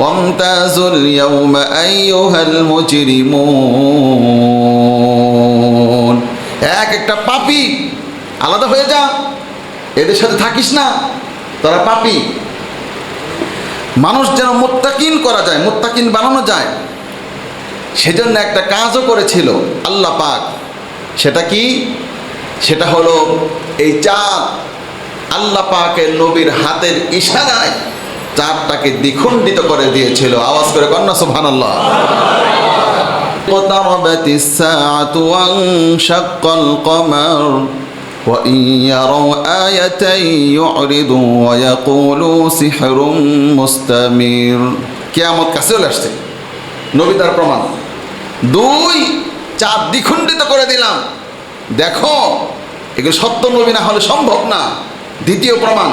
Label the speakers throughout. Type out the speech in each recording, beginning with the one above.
Speaker 1: ওয়ামতাজুল ইয়াউমা আইয়ুহাল মুজরিমুন। এক একটা পাপী আলাদা হয়ে যা, এদের সাথে থাকিস না, তারা পাপী। মানুষ যেন মুত্তাকিন করা যায়, মুত্তাকিন বানানো যায়, সেজন্য একটা কাজও করেছিল আল্লাহ পাক। সেটা কি? সেটা হলো এই চাঁদ। আল্লাহ পাকের নবীর হাতের ইশারায় চাঁদটাকে দ্বিখণ্ডিত করে দিয়েছিল। আওয়াজ করে কন্যা সুবহানাল্লাহ। ইকতারাবাতিস সাআতু ওয়ানশাক্কাল কমার ওয়া ইন ইয়ারাউ আয়াতান ইউরিদু ওয়া ইয়াকুলু সিহরুম মুস্তামির। কিয়ামত কাছে চলে আসছে, নবী তার প্রমাণ। 2, চাঁদ দ্বিখণ্ডিত করে দিলাম, দেখো এগুলো সত্য নবী না হলে সম্ভব না। দ্বিতীয় প্রমাণ।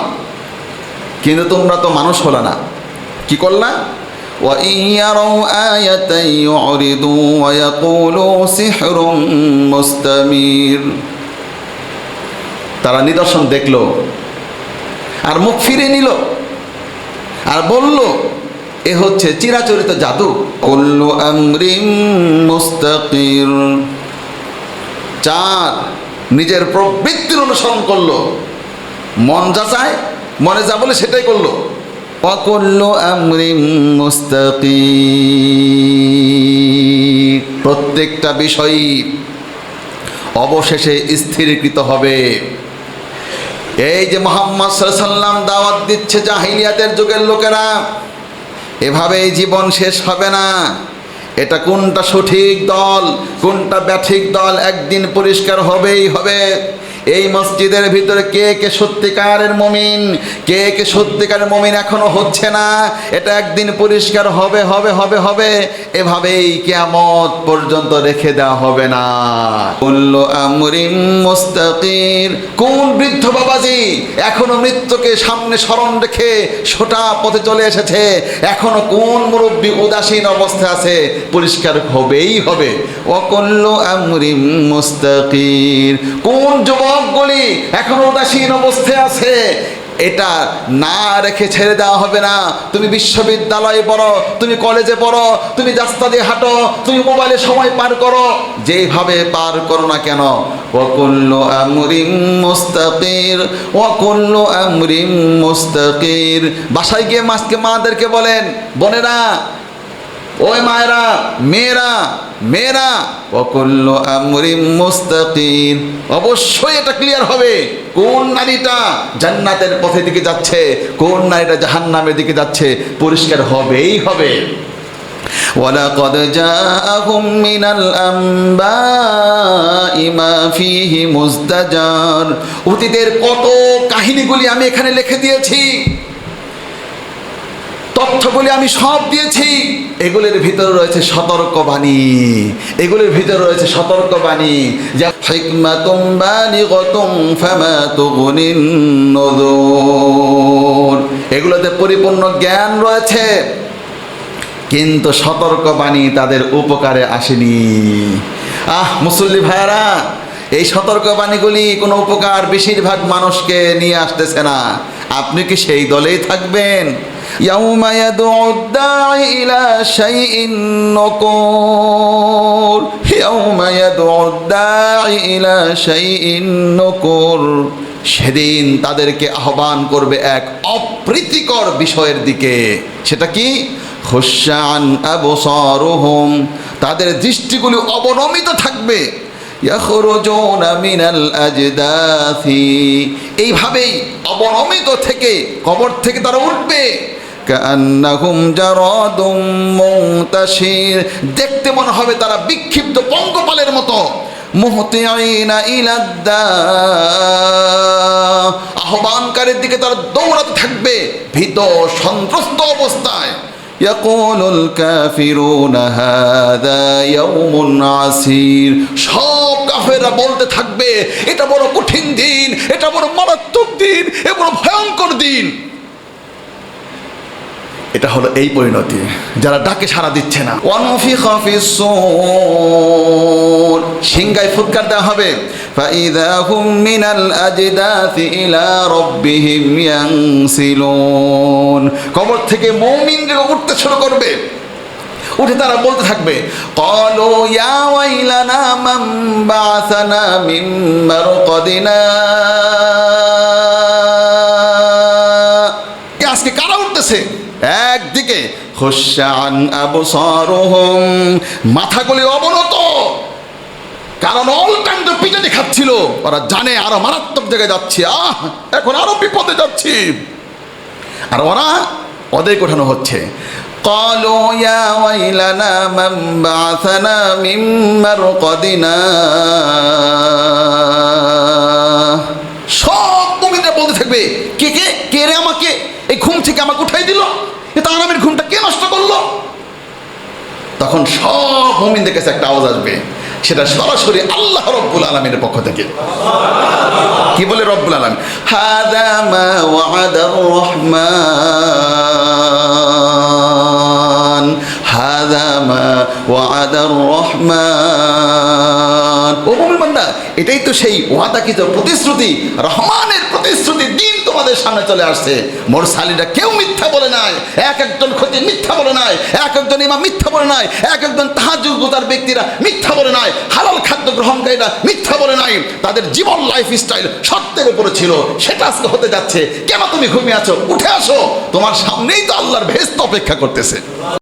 Speaker 1: কিন্তু তোমরা তো মানুষ হলো না, কি করলা? ওয়া ইন ইয়ারাউ আয়াতান ইউরিদু ওয়া ইয়াকুলু সিহরুম মুস্তামির। তারা নিদর্শন দেখলো আর মুখ ফিরে নিল আর বলল এ হচ্ছে চিরাচরিত জাদু। কুল্লু আমরিন মুস্তাকির। চাঁদ নিজের প্রবৃত্তির অনুসরণ করলো, মন যা চায়, মনে যা বলে সেটাই করলো। কুল্লু আমরিন মুস্তাকির। প্রত্যেকটা বিষয়ই অবশেষে স্থিরীকৃত হবে। এই যে মুহাম্মদ সাল্লাল্লাহু আলাইহি ওয়াসাল্লাম দাওয়াত দিচ্ছে জাহিলিয়াতের যুগের লোকেরা, এভাবেই জীবন শেষ হবে না। এটা কোনটা সঠিক দল, কোনটা ব্যাঠিক দল একদিন পরিষ্কার হবেই হবে। এই মসজিদের ভিতরে কে কে সত্যিকারের মুমিন, কে কে সত্যিকারের মুমিন এখনো হচ্ছে না, এটা একদিন পরিষ্কার হবে হবে হবে হবে। এভাবেই কিয়ামত পর্যন্ত রেখে দেওয়া হবে না। কুল্লু আমরিন মুস্তাকির। কোন বৃদ্ধ বাবাজি এখনো মৃত্যুকে সামনে স্মরণ রেখে সোটা পথে চলে এসেছে? এখনো কোন মুরব্বী উদাসীন অবস্থায় আছে? পরিষ্কার হবেই হবে। ওয়া কুল্লু আমরিন মুস্তাকির। কোন যুবকগুলি এখনো উদাসীন অবস্থায় আছে? এটা না রেখে ছেড়ে দেওয়া হবে না। তুমি বিশ্ববিদ্যালয়ে পড়ো, তুমি কলেজে পড়ো, তুমি রাস্তা দিয়ে হাঁটো, তুমি মোবাইলে সময় পার করো, যেভাবে পার করো না কেন, ওয়া কুল্লু আমরিন মুস্তাকির, ওয়া কুল্লু আমরিন মুস্তাকির। বাসায় গিয়ে মাদেরকে বলেন, বোনেরা, ওই মায়েরা, মেয়েরা, মেয়েরা, ওয়া কুল্লু আমরিন মুস্তাকির। অবশ্যই এটা ক্লিয়ার হবে কোন নারীটা জান্নাতের পথের দিকে যাচ্ছে, কোন নারীটা জাহান্নামের দিকে যাচ্ছে, পরিষ্কার হবেই হবে। ওয়ালাকাদ জাআকুম মিনাল আনবাই মা ফীহি মুজদাজার। অতীতের কত কাহিনীগুলি আমি এখানে লিখে দিয়েছি, তথ্যগুলি আমি সব দিয়েছি। এগুলির ভিতরে রয়েছে সতর্কবাণী, এগুলির ভিতরে রয়েছে সতর্কবাণী। যা হিকমাতুম বালিগাতুম ফামা তুগনিন নুযুর। এগুলোতে পরিপূর্ণ জ্ঞান রয়েছে, কিন্তু সতর্কবাণী তাদের উপকারে আসেনি। মুসল্লি ভাইরা, এই সতর্কবাণীগুলি কোনো উপকার বেশিরভাগ মানুষকে নিয়ে আসতেছে না। আপনি কি সেই দলেই থাকবেন? ইয়াউমা ইয়াদউদ দাঈ ইলা শাইইন নুকুর। ইয়াউমা ইয়াদউদ দাঈ ইলা শাইইন নুকুর। সেদিন তাদেরকে আহ্বান করবে এক অপ্রীতিকর বিষয়ের দিকে। সেটা কি? খুশআন আবসারুহুম। তাদের দৃষ্টিগুলি অবনমিত থাকবে। ইয়াখরুজুনা মিনাল আজদাথি। এইভাবেই অবনমিত থেকে কবর থেকে তারা উঠবে। কান্নাহুম জারাদুম মুনতাশির। দেখতে মনে হবে তারা বিক্ষিপ্ত পঙ্গপালের মতো। মুহতিঈনা ইলাদ্দা। আহ্বানকারীর দিকে তারা দৌড়াতে থাকবে ভীত সন্ত্রস্ত অবস্থায়। ইয়াকুলুল কাফিরুনা হাযা ইয়াউমুন আসির। সব কাফেররা বলতে থাকবে এটা বড় কঠিন দিন, এটা বড় মারাত্মক দিন, এ বড় ভয়ঙ্কর দিন। এটা হলো এই পরিণতি, যারা ডাকে সাড়া দিচ্ছে না। ওয়ানফিখা ফিস-সূর, সিংহায় ফুৎকার দেওয়া হবে। ফাইযা হুম মিনাল আজদাথি ইলা রাব্বিহিম ইয়ানসিলুন, কবর থেকে মুমিনরা উঠতে শুরু করবে। উঠে তারা বলতে থাকবে, ক্বালু ইয়া ওয়াইলানা মান বা'আসানা মিন মারকাদিনা, আজকে কারা উঠতেছে? একদিকে খুশআন আবসারুহুম, মাথাগুলি অবনত, কারণ অল টাইম তো পিটানি খাচ্ছিল, ওরা জানে আরো মারাত্মক জায়গায় যাচ্ছি, এখন আরো বিপদে যাচ্ছি, আর ওদের ওঠানো হচ্ছে। ক্বালু ইয়া ওয়াইলানা মান বা'আসানা মিন মারকাদিনা, সব মুমিনরা বলতে থাকবে, কে কে কে রে আমাকে এই ঘুম থেকে আমাকে উঠাই দিল, এটা আরামের ঘুমটা কে নষ্ট করলো? তখন সব মুমিনদের কাছে একটা আওয়াজ আসবে, সেটা সরাসরি আল্লাহ রব্বুল আলামিনের পক্ষ থেকে। কি বলে রব্বুল আলামিন? হাযা মা ওয়া'আদার রহমান, হাযা মা ওয়া'আদার রহমান। ও মুমিন বান্দা, এটাই তো সেই ওয়াদাকৃত প্রতিশ্রুতি, রহমানের প্রতিশ্রুতি দিন তোমাদের সামনে চলে আসছে। মুরসালিনরা কেউ মিথ্যা বলে নাই, এক একজন খতিব মিথ্যা বলে নাই, এক একজন ইমাম মিথ্যা বলে নাই, এক একজন তাহাজ্জুদ গুজার ব্যক্তিরা মিথ্যা বলে নাই, হালাল খাদ্য গ্রহণকারীরা মিথ্যা বলে নাই। তাদের জীবন লাইফস্টাইল সত্যের উপরে ছিল, সেটা আজকে হতে যাচ্ছে। কেন তুমি ঘুমিয়ে আছো? উঠে আসো, তোমার সামনেই তো আল্লাহর ভেস্ত অপেক্ষা করতেছে।